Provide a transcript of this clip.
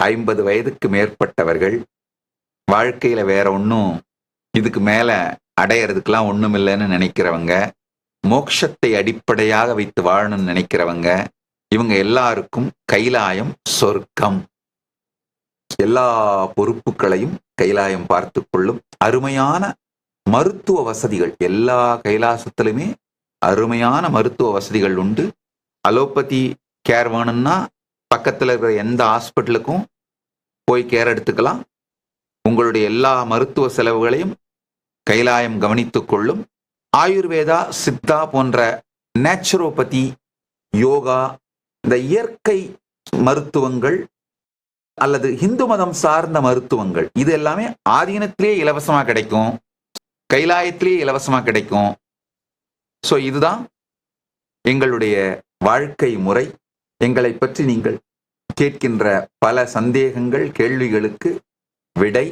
50 வயதுக்கு மேற்பட்டவர்கள், வாழ்க்கையில வேற ஒன்றும் இதுக்கு மேல அடையறதுக்கெல்லாம் ஒண்ணும் இல்லைன்னு நினைக்கிறவங்க, மோட்சத்தை அடிப்படையாக வைத்து வாழணும்னு நினைக்கிறவங்க, இவங்க எல்லாருக்கும் கைலாயம் சொர்க்கம். எல்லா பொறுப்புகளையும் கைலாயம் பார்த்துக் கொள்ளும். அருமையான மருத்துவ வசதிகள், எல்லா கைலாசத்திலுமே அருமையான மருத்துவ வசதிகள் உண்டு. அலோபதி கேர் வேணும்னா பக்கத்தில் இருக்கிற எந்த ஹாஸ்பிட்டலுக்கும் போய் கேர் எடுத்துக்கலாம். உங்களுடைய எல்லா மருத்துவ செலவுகளையும் கைலாயம் கவனித்துக் கொள்ளும். ஆயுர்வேதா, சித்தா போன்ற நேச்சுரோபதி, யோகா, இந்த இயற்கை மருத்துவங்கள் அல்லது இந்து மதம் சார்ந்த மருத்துவங்கள், இது எல்லாமே ஆதீனத்திலே இலவசமா கிடைக்கும், கைலாயத்திலே இலவசமா கிடைக்கும். ஸோ இதுதான் எங்களுடைய வாழ்க்கை முறை. எங்களை பற்றி நீங்கள் கேட்கின்ற பல சந்தேகங்கள், கேள்விகளுக்கு விடை